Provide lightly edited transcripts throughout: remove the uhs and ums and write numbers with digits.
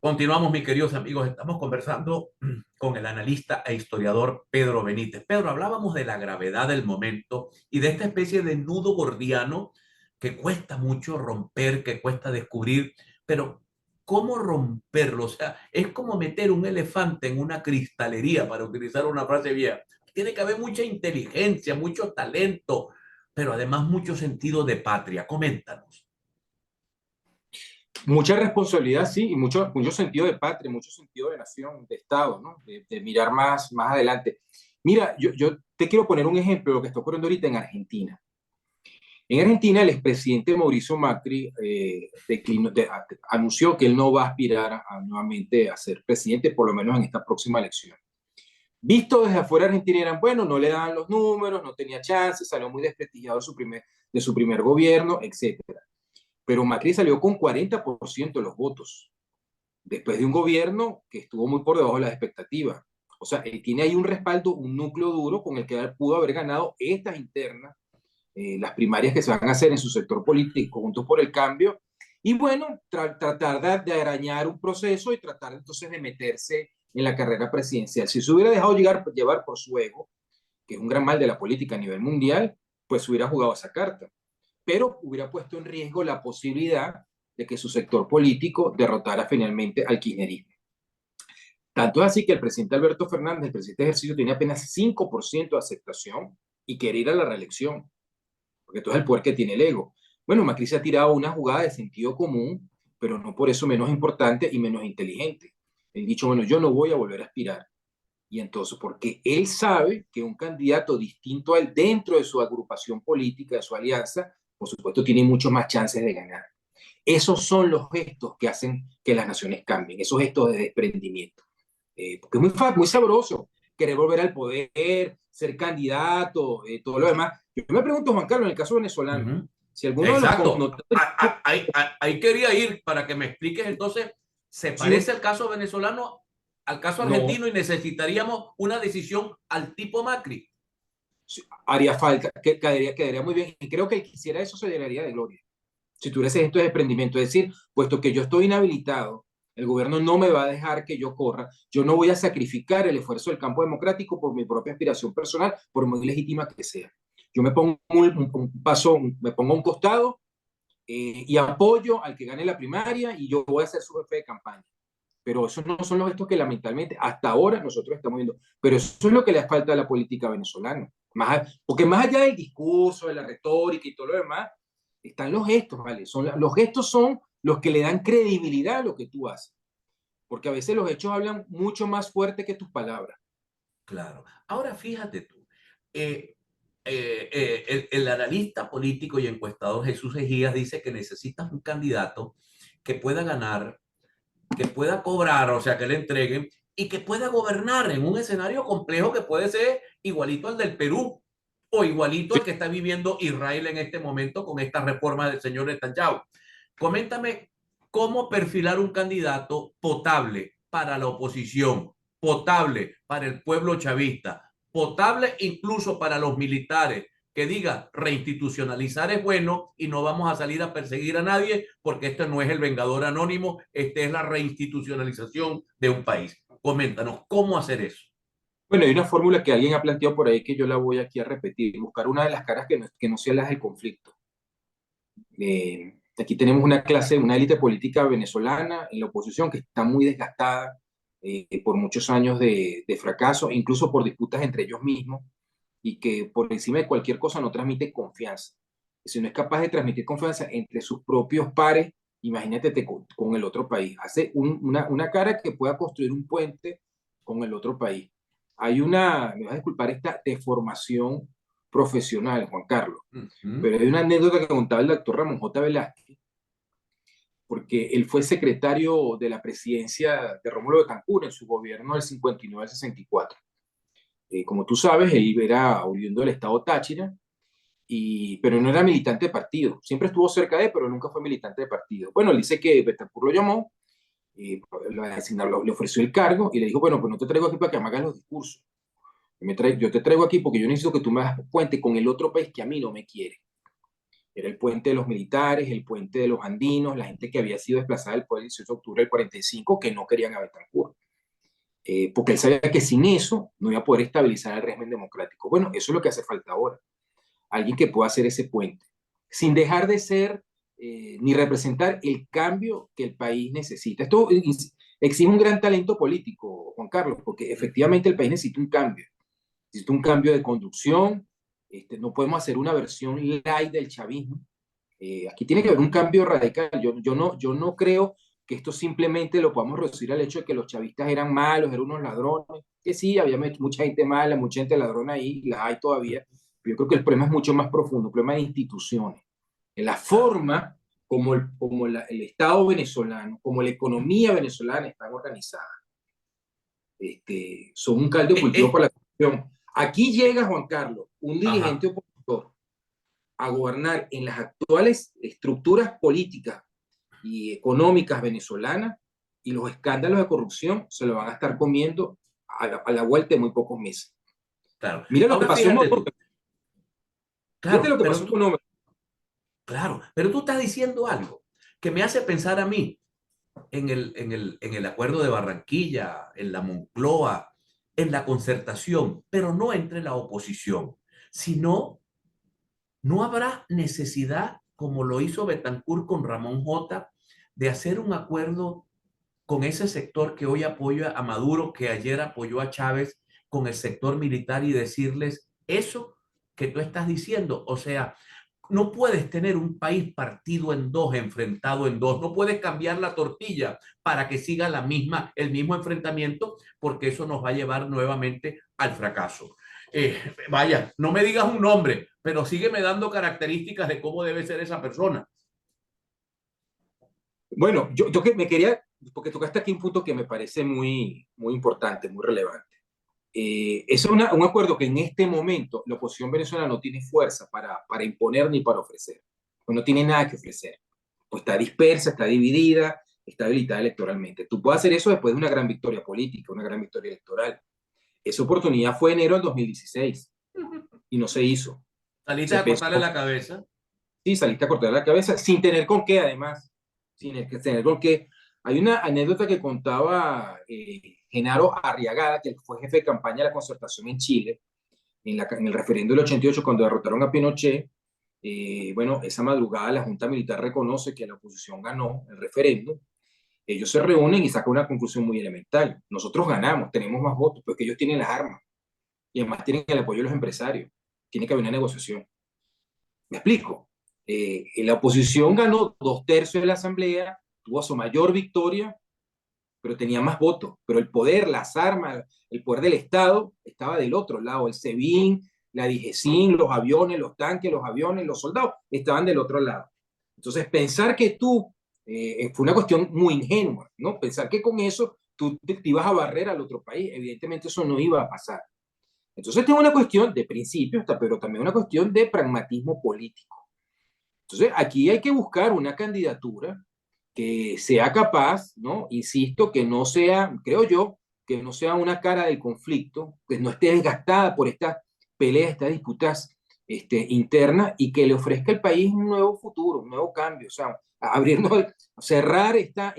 Continuamos, mis queridos amigos. Estamos conversando con el analista e historiador Pedro Benítez. Pedro, hablábamos de la gravedad del momento y de esta especie de nudo gordiano que cuesta mucho romper, que cuesta descubrir, pero ¿cómo romperlo? O sea, es como meter un elefante en una cristalería, para utilizar una frase vieja. Tiene que haber mucha inteligencia, mucho talento, pero además mucho sentido de patria. Coméntanos. Mucha responsabilidad, sí, y mucho sentido de patria, mucho sentido de nación, de Estado, ¿no? De mirar más adelante. Mira, yo te quiero poner un ejemplo de lo que está ocurriendo ahorita en Argentina. En Argentina, el expresidente Mauricio Macri anunció que él no va a aspirar nuevamente a ser presidente, por lo menos en esta próxima elección. Visto desde afuera, Argentina eran, bueno, no le daban los números, no tenía chance, salió muy desprestigiado de su primer gobierno, etcétera. Pero Macri salió con 40% de los votos, después de un gobierno que estuvo muy por debajo de las expectativas. O sea, él tiene ahí un respaldo, un núcleo duro con el que él pudo haber ganado estas internas, las primarias que se van a hacer en su sector político, Juntos por el Cambio, y bueno, tratar de arañar un proceso y tratar entonces de meterse en la carrera presidencial. Si se hubiera dejado llevar por su ego, que es un gran mal de la política a nivel mundial, pues hubiera jugado esa carta, pero hubiera puesto en riesgo la posibilidad de que su sector político derrotara finalmente al kirchnerismo. Tanto es así que el presidente Alberto Fernández, el presidente de ejercicio, tenía apenas 5% de aceptación y quería ir a la reelección, porque todo es el poder que tiene el ego. Bueno, Macri se ha tirado una jugada de sentido común, pero no por eso menos importante y menos inteligente. Él ha dicho, bueno, yo no voy a volver a aspirar. Y entonces, porque él sabe que un candidato distinto a él dentro de su agrupación política, de su alianza, por supuesto, tiene mucho más chances de ganar. Esos son los gestos que hacen que las naciones cambien, esos gestos de desprendimiento. Porque es muy sabroso querer volver al poder, ser candidato, todo lo demás. Yo me pregunto, Juan Carlos, en el caso Uh venezolano, -huh. si alguno de los Exacto. connotores, Ahí quería ir para que me expliques entonces, ¿se si parece el caso venezolano al caso no argentino y necesitaríamos una decisión al tipo Macri? haría falta, quedaría muy bien. Y creo que el que quisiera eso se llenaría de gloria. Si tuviera ese gesto de desprendimiento, es decir, puesto que yo estoy inhabilitado, el gobierno no me va a dejar que yo corra, yo no voy a sacrificar el esfuerzo del campo democrático por mi propia aspiración personal, por muy legítima que sea. Yo me pongo un paso, me pongo a un costado y apoyo al que gane la primaria y yo voy a ser su jefe de campaña. Pero esos no son los gestos que lamentablemente hasta ahora nosotros estamos viendo. Pero eso es lo que le falta a la política venezolana. Porque más allá del discurso, de la retórica y todo lo demás, están los gestos, ¿vale? Los gestos son los que le dan credibilidad a lo que tú haces. Porque a veces los hechos hablan mucho más fuerte que tus palabras. Claro. Ahora fíjate tú, eh, el analista político y encuestador Jesús Ejías dice que necesitas un candidato que pueda ganar, que pueda cobrar, o sea, que le entreguen y que pueda gobernar en un escenario complejo que puede ser igualito al del Perú o igualito Sí. al que está viviendo Israel en este momento con esta reforma del señor Netanyahu. Coméntame cómo perfilar un candidato potable para la oposición, potable para el pueblo chavista, potable incluso para los militares, que diga reinstitucionalizar es bueno y no vamos a salir a perseguir a nadie porque esto no es el vengador anónimo, esta es la reinstitucionalización de un país. Coméntanos cómo hacer eso. Bueno, hay una fórmula que alguien ha planteado por ahí que yo la voy aquí a repetir. Buscar una de las caras que no sea las del conflicto. Aquí tenemos una clase, una élite política venezolana en la oposición que está muy desgastada por muchos años de fracaso, incluso por disputas entre ellos mismos, y que por encima de cualquier cosa no transmite confianza. Y si no es capaz de transmitir confianza entre sus propios pares, imagínate con el otro país. Hace una cara que pueda construir un puente con el otro país. Me vas a disculpar esta deformación profesional, Juan Carlos, Uh -huh. pero hay una anécdota que contaba el doctor Ramón J. Velázquez, porque él fue secretario de la presidencia de Rómulo Betancourt en su gobierno del 59 al 64. Como tú sabes, él era oriundo del estado Táchira, pero no era militante de partido. Siempre estuvo cerca de él, pero nunca fue militante de partido. Bueno, él dice que Betancourt lo llamó, le ofreció el cargo y le dijo, bueno, pues no te traigo aquí para que me hagas los discursos. Yo te traigo aquí porque yo necesito que tú me hagas puente con el otro país que a mí no me quiere. Era el puente de los militares, el puente de los andinos, la gente que había sido desplazada del poder el 18 de octubre del 45, que no querían a Betancourt. Porque él sabía que sin eso no iba a poder estabilizar el régimen democrático. Bueno, eso es lo que hace falta ahora. Alguien que pueda hacer ese puente, sin dejar de ser ni representar el cambio que el país necesita. Esto exige un gran talento político, Juan Carlos, porque efectivamente el país necesita un cambio de conducción. No podemos hacer una versión light del chavismo. Aquí tiene que haber un cambio radical. Yo no creo que esto simplemente lo podamos reducir al hecho de que los chavistas eran malos, eran unos ladrones, que sí, había mucha gente mala, mucha gente ladrona ahí, la hay todavía, pero yo creo que el problema es mucho más profundo, el problema de instituciones, en la Claro. forma el Estado venezolano, como la economía venezolana están organizadas. Son un caldo de Eh, cultivo eh, para la corrupción. Aquí llega Juan Carlos, un dirigente ajá. opositor, a gobernar en las actuales estructuras políticas y económicas venezolanas, y los escándalos de corrupción se lo van a estar comiendo a la vuelta de muy pocos meses. Claro. Mira lo que Ahora pasó en fíjate tú, Onómero. Fíjate claro, lo que pasó en Onómero. claro, pero tú estás diciendo algo que me hace pensar a mí en el acuerdo de Barranquilla, en la Moncloa, en la concertación, pero no entre la oposición, sino no habrá necesidad, como lo hizo Betancourt con Ramón J., de hacer un acuerdo con ese sector que hoy apoya a Maduro, que ayer apoyó a Chávez, con el sector militar y decirles eso que tú estás diciendo. O sea, no puedes tener un país partido en dos, enfrentado en dos. No puedes cambiar la tortilla para que siga el mismo enfrentamiento, porque eso nos va a llevar nuevamente al fracaso. Vaya, no me digas un nombre, pero sígueme dando características de cómo debe ser esa persona. Bueno, yo que me quería, porque tocaste aquí un punto que me parece muy importante, muy relevante. Es un acuerdo que en este momento la oposición venezolana no tiene fuerza para imponer ni para ofrecer. Pues no tiene nada que ofrecer. Pues está dispersa, está dividida, está habilitada electoralmente. Tú puedes hacer eso después de una gran victoria política, una gran victoria electoral. Esa oportunidad fue enero del 2016 y no se hizo. Saliste Se a cortarle pensó, la cabeza. sí, saliste a cortar la cabeza sin tener con qué, además. Sin tener con qué. Hay una anécdota que contaba Genaro Arriagada, que fue jefe de campaña de la concertación en Chile, en el referendo del 88, cuando derrotaron a Pinochet. Bueno, esa madrugada la Junta Militar reconoce que la oposición ganó el referendo. Ellos se reúnen y sacan una conclusión muy elemental. Nosotros ganamos, tenemos más votos, porque ellos tienen las armas y además tienen el apoyo de los empresarios. Tiene que haber una negociación. ¿Me explico? La oposición ganó 2/3 de la asamblea, tuvo su mayor victoria, pero tenía más votos. Pero el poder, las armas, el poder del Estado estaba del otro lado. El SEBIN, la DIGESIN, los aviones, los tanques, los aviones, los soldados estaban del otro lado. Entonces, pensar que fue una cuestión muy ingenua, ¿no? Pensar que con eso tú te ibas a barrer al otro país, evidentemente eso no iba a pasar. Entonces, tengo una cuestión de principios, pero también una cuestión de pragmatismo político. Entonces, aquí hay que buscar una candidatura que sea capaz, ¿no? Insisto, que no sea, creo yo, que no sea una cara del conflicto, que no esté desgastada por estas peleas, estas disputas internas y que le ofrezca al país un nuevo futuro, un nuevo cambio, o sea, abrirnos, cerrar esta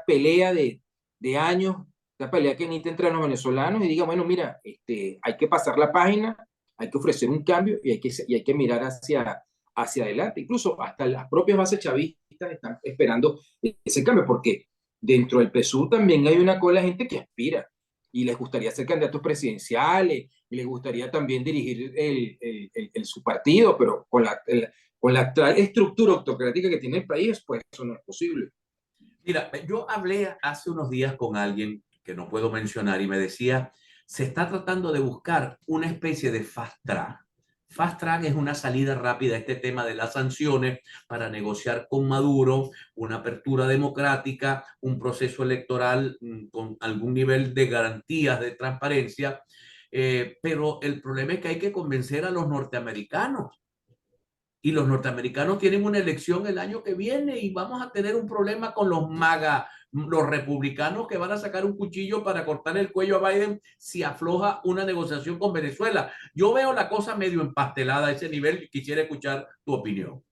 pelea de años, esta pelea que necesita entre los venezolanos y diga, bueno, mira, hay que pasar la página, hay que ofrecer un cambio y hay que mirar hacia adelante. Incluso hasta las propias bases chavistas están esperando ese cambio, porque dentro del PSUV también hay una cola de gente que aspira y les gustaría ser candidatos presidenciales y les gustaría también dirigir su partido, pero con la actual estructura autocrática que tiene el país, pues eso no es posible. Mira, yo hablé hace unos días con alguien que no puedo mencionar y me decía, se está tratando de buscar una especie de fast track. Fast track es una salida rápida a este tema de las sanciones para negociar con Maduro, una apertura democrática, un proceso electoral con algún nivel de garantías de transparencia. Pero el problema es que hay que convencer a los norteamericanos. Y los norteamericanos tienen una elección el año que viene y vamos a tener un problema con los MAGA, los republicanos que van a sacar un cuchillo para cortar el cuello a Biden si afloja una negociación con Venezuela. Yo veo la cosa medio empastelada a ese nivel y quisiera escuchar tu opinión.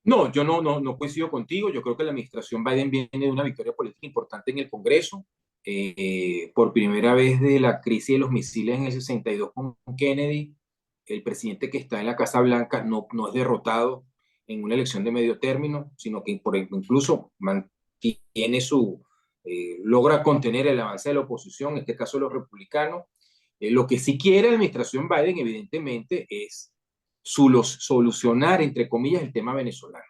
No, yo no coincido contigo. Yo creo que la administración Biden viene de una victoria política importante en el Congreso. Por primera vez de la crisis de los misiles en el 62 con Kennedy, el presidente que está en la Casa Blanca no es derrotado en una elección de medio término, sino que incluso mantiene logra contener el avance de la oposición, en este caso los republicanos. Lo que sí quiere la administración Biden, evidentemente, es solucionar, entre comillas, el tema venezolano.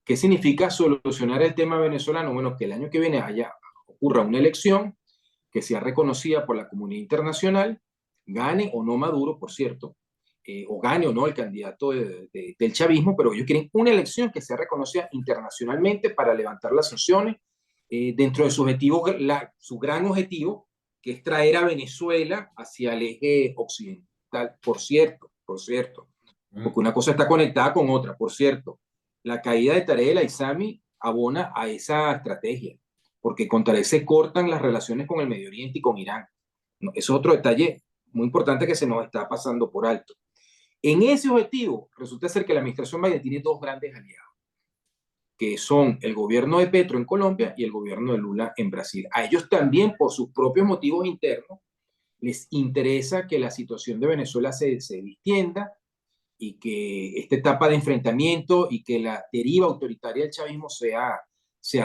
¿Qué significa solucionar el tema venezolano? Bueno, que el año que viene ocurra una elección que sea reconocida por la comunidad internacional, gane o no Maduro, por cierto, o gane o no el candidato del chavismo, pero ellos quieren una elección que sea reconocida internacionalmente para levantar las sanciones dentro de su objetivo, su gran objetivo, que es traer a Venezuela hacia el eje occidental, por cierto, porque una cosa está conectada con otra, por cierto. La caída de Tarek el Aissami abona a esa estrategia, porque con Tarek se cortan las relaciones con el Medio Oriente y con Irán. No, eso es otro detalle muy importante que se nos está pasando por alto. En ese objetivo, resulta ser que la administración Biden tiene dos grandes aliados, que son el gobierno de Petro en Colombia y el gobierno de Lula en Brasil. A ellos también, por sus propios motivos internos, les interesa que la situación de Venezuela se distienda y que esta etapa de enfrentamiento y que la deriva autoritaria del chavismo sea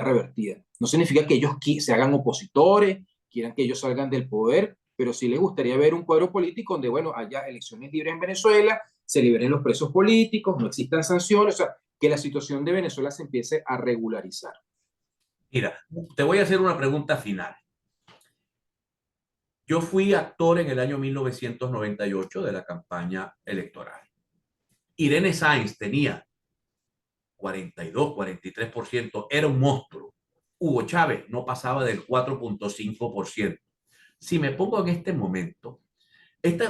revertida. No significa que ellos se hagan opositores, quieran que ellos salgan del poder, pero sí les gustaría ver un cuadro político donde, bueno, haya elecciones libres en Venezuela, se liberen los presos políticos, no existan sanciones, o sea, que la situación de Venezuela se empiece a regularizar. Mira, te voy a hacer una pregunta final. Yo fui actor en el año 1998 de la campaña electoral. Irene Sáenz tenía 42, 43%, era un monstruo. Hugo Chávez no pasaba del 4.5%. Si me pongo en este momento,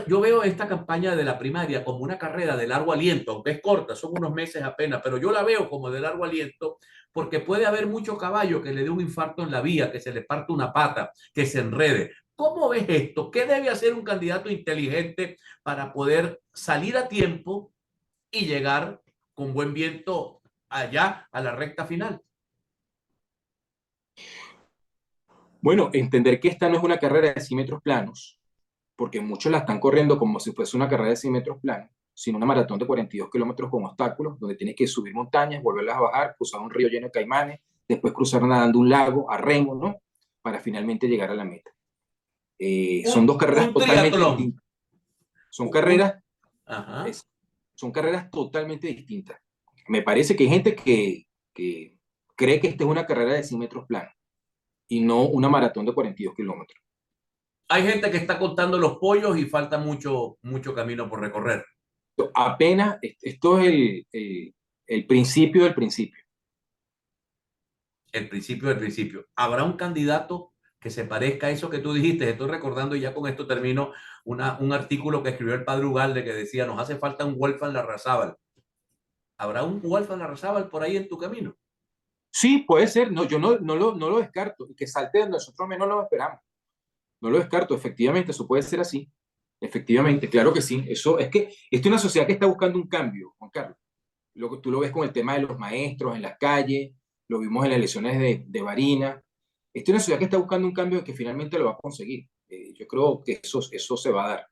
yo veo esta campaña de la primaria como una carrera de largo aliento, aunque es corta, son unos meses apenas, pero yo la veo como de largo aliento porque puede haber mucho caballo que le dé un infarto en la vía, que se le parte una pata, que se enrede. ¿Cómo ves esto? ¿Qué debe hacer un candidato inteligente para poder salir a tiempo y llegar con buen viento allá a la recta final? Bueno, entender que esta no es una carrera de 100 metros planos, porque muchos la están corriendo como si fuese una carrera de 100 metros planos, sino una maratón de 42 kilómetros con obstáculos, donde tienes que subir montañas, volverlas a bajar, cruzar un río lleno de caimanes, después cruzar nadando un lago a remo, ¿no? Para finalmente llegar a la meta. Son dos carreras Un totalmente triatlón. distintas. Son Un, carreras, ajá. son carreras totalmente distintas. Me parece que hay gente que cree que esta es una carrera de 100 metros planos y no una maratón de 42 kilómetros. Hay gente que está contando los pollos y falta mucho, mucho camino por recorrer. Apenas, esto es el principio del principio. El principio del principio. ¿Habrá un candidato que se parezca a eso que tú dijiste? Estoy recordando y ya con esto termino un artículo que escribió el padre Ugalde que decía, nos hace falta un Wolfgang Larrazábal. ¿Habrá un Wolfgang Larrazábal por ahí en tu camino? Sí, puede ser, no, yo no lo descarto, y que salte donde nosotros menos lo esperamos. No lo descarto, efectivamente, eso puede ser así. Efectivamente, claro que sí. Eso es que esta es una sociedad que está buscando un cambio, Juan Carlos. Tú lo ves con el tema de los maestros en las calles, lo vimos en las elecciones de Barinas. Esta es una sociedad que está buscando un cambio que finalmente lo va a conseguir. Yo creo que eso se va a dar.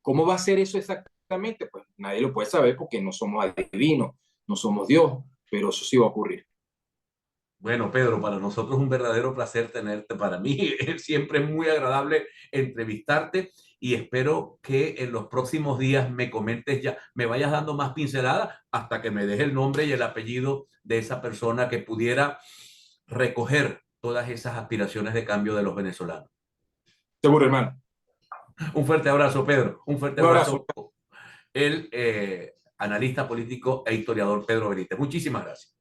¿Cómo va a ser eso exactamente? Pues nadie lo puede saber porque no somos adivinos, no somos Dios, pero eso sí va a ocurrir. Bueno, Pedro, para nosotros es un verdadero placer tenerte. Para mí es siempre muy agradable entrevistarte y espero que en los próximos días me comentes ya, me vayas dando más pinceladas hasta que me deje el nombre y el apellido de esa persona que pudiera recoger todas esas aspiraciones de cambio de los venezolanos. Seguro, hermano. Un fuerte abrazo, Pedro. Un fuerte Un abrazo. abrazo, el analista político e historiador Pedro Benítez. Muchísimas gracias.